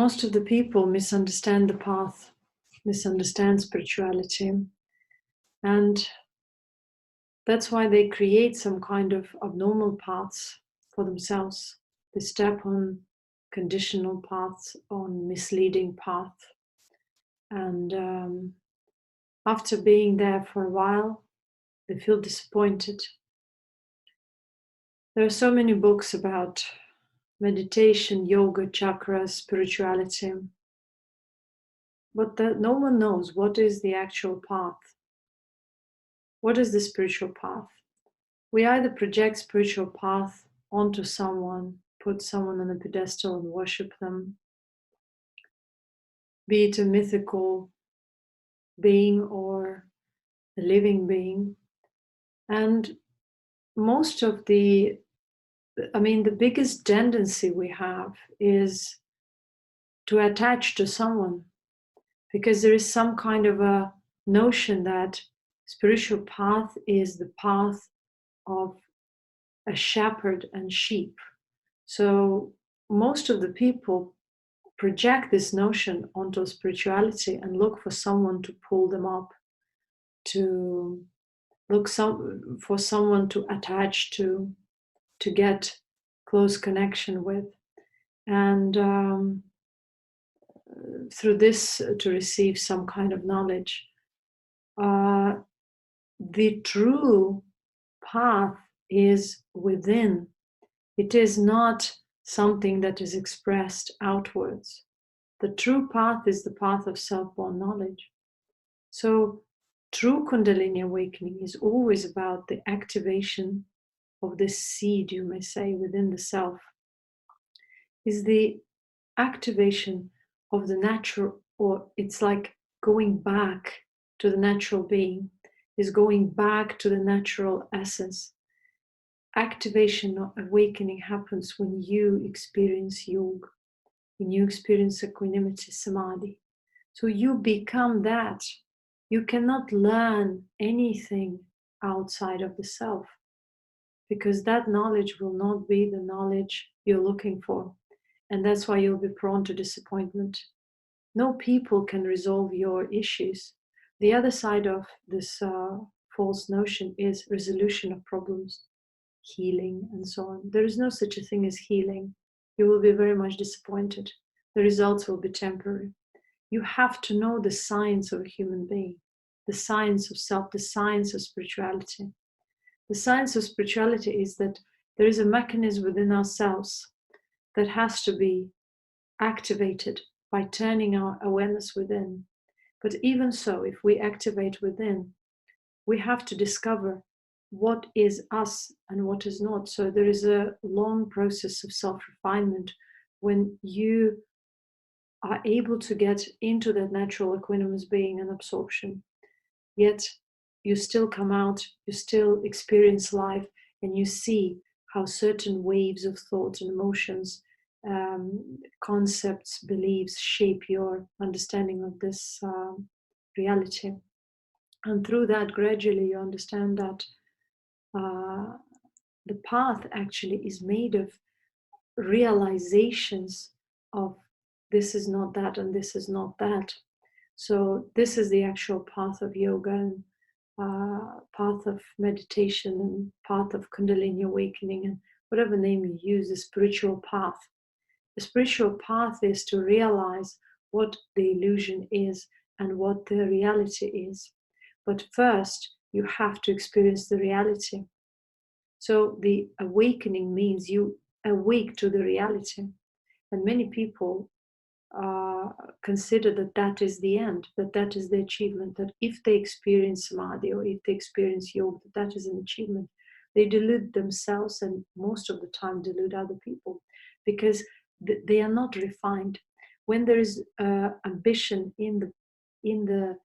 most of the people misunderstand the path, misunderstand spirituality, and that's why they create some kind of abnormal paths for themselves. They step on conditional paths, on misleading paths, and after being there for a while, they feel disappointed. There are so many books about meditation, yoga, chakras, spirituality, but no one knows what is the actual path. What is the spiritual path? We either project spiritual path onto someone, put someone on a pedestal and worship them, be it a mythical being or a living being. And most of the biggest tendency we have is to attach to someone, because there is some kind of a notion that spiritual path is the path of a shepherd and sheep. So most of the people project this notion onto spirituality and look for someone to pull them up, to look for someone to attach to get close connection with, and through this to receive some kind of knowledge. The true path is within. It is not something that is expressed outwards. The true path is the path of self-born knowledge. So true Kundalini awakening is always about the activation of this seed, you may say, within the self. Is the activation of the natural, or it's like going back to the natural being, is going back to the natural essence. Activation or awakening happens when you experience yoga, when you experience equanimity, samadhi. So you become that. You cannot learn anything outside of the self, because that knowledge will not be the knowledge you're looking for. And that's why you'll be prone to disappointment. No people can resolve your issues. The other side of this false notion is resolution of problems, healing, and so on. There is no such a thing as healing. You will be very much disappointed. The results will be temporary. You have to know the science of a human being, the science of self, the science of spirituality. The science of spirituality is that there is a mechanism within ourselves that has to be activated by turning our awareness within. But even so, if we activate within, we have to discover what is us and what is not. So there is a long process of self-refinement when you are able to get into that natural equanimous being and absorption. Yet you still come out, you still experience life, and you see how certain waves of thought and emotions, concepts, beliefs shape your understanding of this reality. And through that, gradually you understand that the path actually is made of realizations of this is not that and this is not that. So this is the actual path of yoga and path of meditation and path of Kundalini awakening, and whatever name you use, the spiritual path. The spiritual path is to realize what the illusion is and what the reality is. But first, you have to experience the reality. So the awakening means you awake to the reality. And many people consider that that is the end, that that is the achievement, that if they experience samadhi or if they experience yoga, that is an achievement. They delude themselves and most of the time delude other people, because they are not refined. When there is ambition in the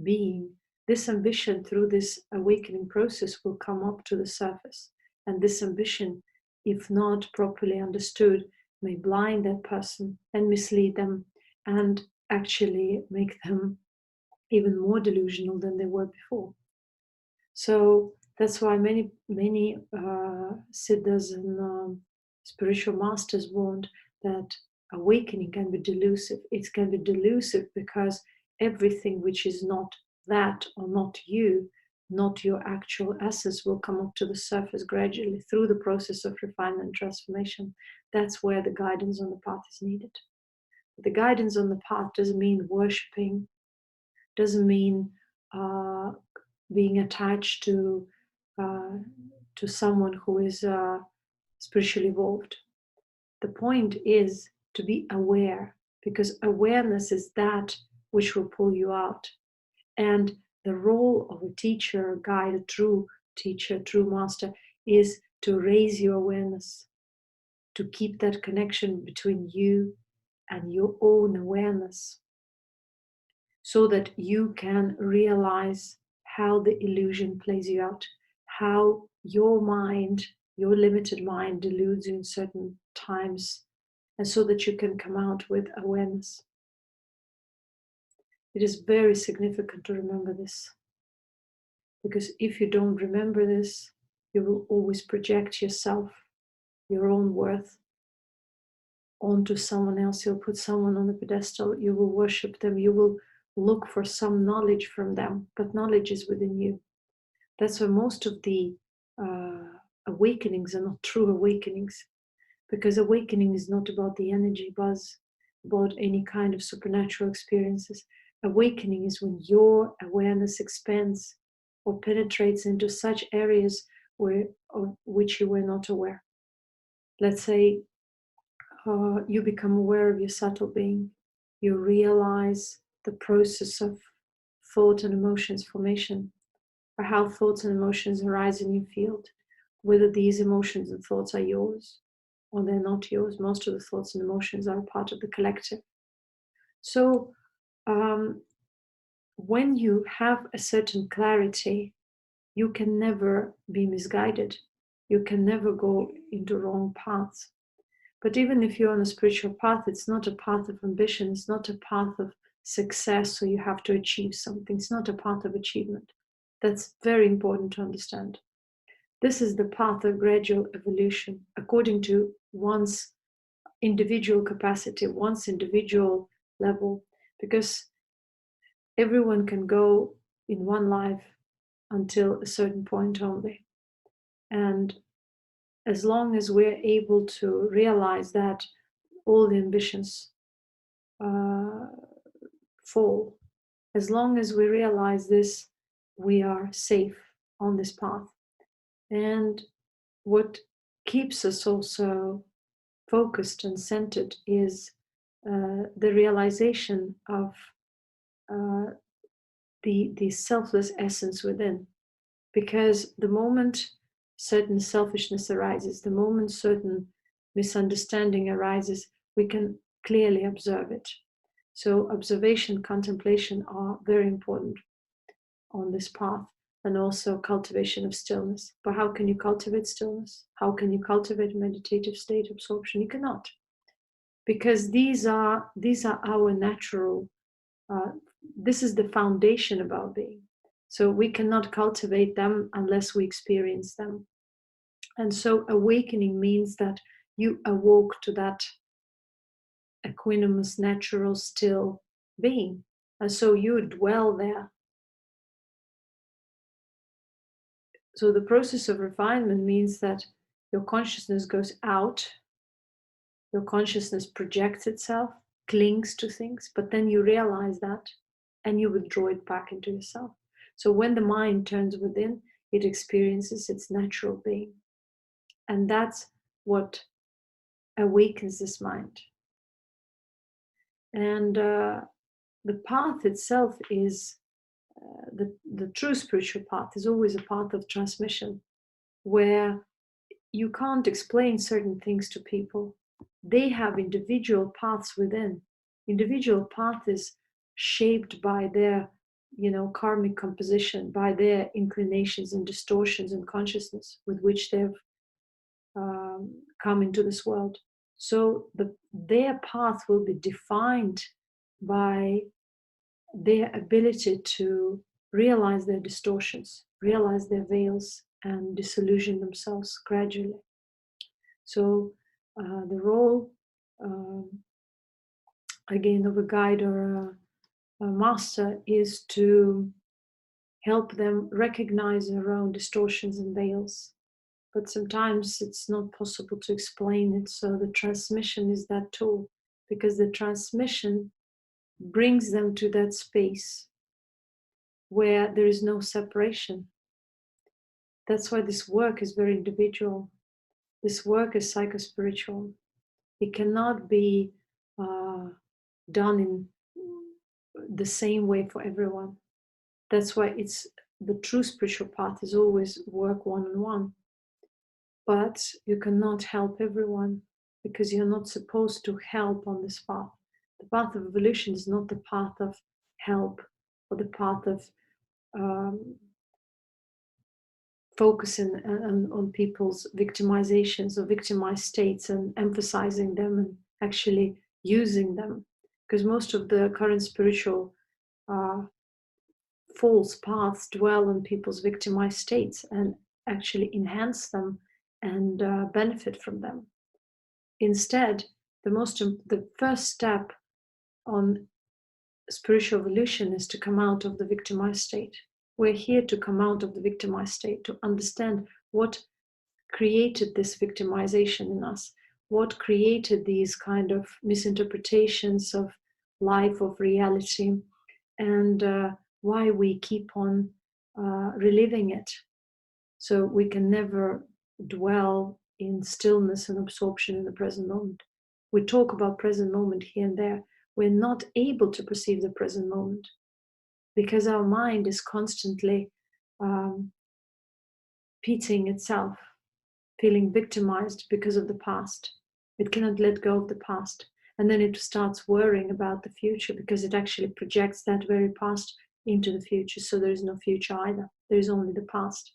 being, this ambition through this awakening process will come up to the surface. And this ambition, if not properly understood, may blind that person and mislead them and actually make them even more delusional than they were before. So that's why many siddhas and spiritual masters warned that awakening can be delusive. It can be delusive because everything which is not that or not you, not your actual essence, will come up to the surface gradually through the process of refinement and transformation. That's where the guidance on the path is needed. The guidance on the path doesn't mean worshipping, doesn't mean being attached to someone who is spiritually evolved. The point is to be aware, because awareness is that which will pull you out. And the role of a teacher, a guide, a true teacher, true master, is to raise your awareness, to keep that connection between you and your own awareness, so that you can realize how the illusion plays you out, how your mind, your limited mind, deludes you in certain times, and so that you can come out with awareness. It is very significant to remember this, because if you don't remember this, you will always project yourself, your own worth, onto someone else. You'll put someone on the pedestal, you will worship them, you will look for some knowledge from them, but knowledge is within you. That's why most of the awakenings are not true awakenings, because awakening is not about the energy buzz, about any kind of supernatural experiences. Awakening is when your awareness expands or penetrates into such areas of which you were not aware. Let's say you become aware of your subtle being. You realize the process of thought and emotions formation, or how thoughts and emotions arise in your field, whether these emotions and thoughts are yours or they're not yours. Most of the thoughts and emotions are a part of the collective. So when you have a certain clarity, you can never be misguided. You can never go into wrong paths. But even if you're on a spiritual path, it's not a path of ambition, it's not a path of success, so you have to achieve something. It's not a path of achievement. That's very important to understand. This is the path of gradual evolution according to one's individual capacity, one's individual level, because everyone can go in one life until a certain point only. And as long as we're able to realize that all the ambitions fall, as long as we realize this, we are safe on this path. And what keeps us also focused and centered is the realization of the selfless essence within. Because the moment certain selfishness arises, the moment certain misunderstanding arises, we can clearly observe it. So observation, contemplation are very important on this path, and also cultivation of stillness. But how can you cultivate stillness? How can you cultivate meditative state, absorption? You cannot, because these are our natural. This is the foundation of our being. So we cannot cultivate them unless we experience them. And so awakening means that you awoke to that equanimous, natural, still being. And so you dwell there. So the process of refinement means that your consciousness goes out, your consciousness projects itself, clings to things, but then you realize that and you withdraw it back into yourself. So when the mind turns within, it experiences its natural being. And that's what awakens this mind. And the path itself is, the true spiritual path is always a path of transmission, where you can't explain certain things to people. They have individual paths within. Individual path is shaped by their, karmic composition, by their inclinations and distortions in consciousness with which they've come into this world. So their path will be defined by their ability to realize their distortions, realize their veils, and disillusion themselves gradually. So the role again, of a guide or a master is to help them recognize their own distortions and veils. But sometimes it's not possible to explain it, so the transmission is that tool, because the transmission brings them to that space where there is no separation. That's why this work is very individual. This work is psychospiritual. It cannot be done in the same way for everyone. That's why it's the true spiritual path is always work one-on-one. But you cannot help everyone because you're not supposed to help on this path. The path of evolution is not the path of help or the path of focusing on people's victimizations or victimized states and emphasizing them and actually using them. Because most of the current spiritual false paths dwell on people's victimized states and actually enhance them and benefit from them. Instead, the first step on spiritual evolution is to come out of the victimized state. We're here to come out of the victimized state, to understand what created this victimization in us, what created these kind of misinterpretations of life, of reality, and why we keep on reliving it. So we can never dwell in stillness and absorption in the present moment. We talk about present moment here and there. We're not able to perceive the present moment because our mind is constantly pitting itself, feeling victimized because of the past. It cannot let go of the past. And then it starts worrying about the future because it actually projects that very past into the future. So there is no future either. There is only the past.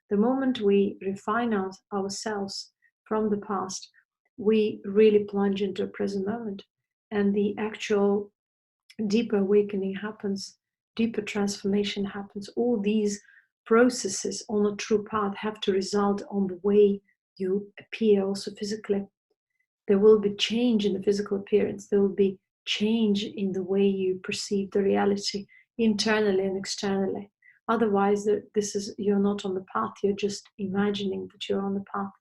The moment we refine ourselves from the past, we really plunge into a present moment. And the actual deeper awakening happens, deeper transformation happens. All these processes on a true path have to result on the way you appear also physically. There will be change in the physical appearance. There will be change in the way you perceive the reality internally and externally. Otherwise, you're not on the path. You're just imagining that you're on the path.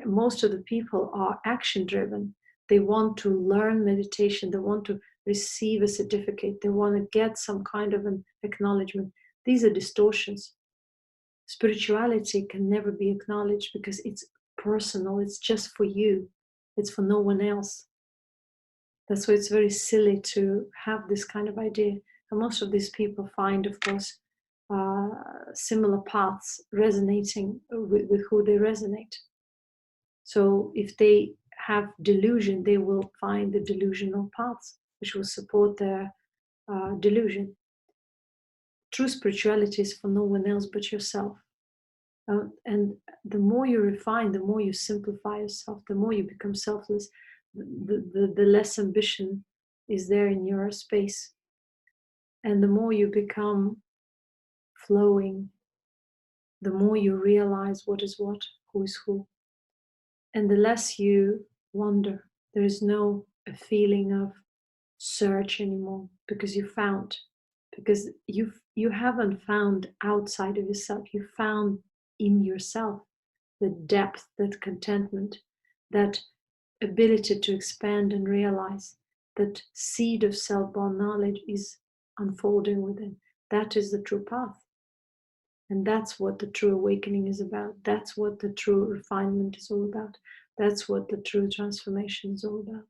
Most of the people are action driven. They want to learn meditation. They want to receive a certificate. They want to get some kind of an acknowledgement. These are distortions. Spirituality can never be acknowledged because it's personal. It's just for you. It's for no one else. That's why it's very silly to have this kind of idea. And most of these people find, of course, similar paths resonating with who they resonate. So if they have delusion, they will find the delusional paths which will support their delusion. True spirituality is for no one else but yourself. And the more you refine, the more you simplify yourself, the more you become selfless, the less ambition is there in your space. And the more you become flowing, the more you realize what is what, who is who. And the less you wonder. There is no a feeling of search anymore because you found, because you haven't found outside of yourself. You found in yourself the depth, that contentment, that ability to expand and realize that seed of self-born knowledge is unfolding within. That is the true path. And that's what the true awakening is about. That's what the true refinement is all about. That's what the true transformation is all about.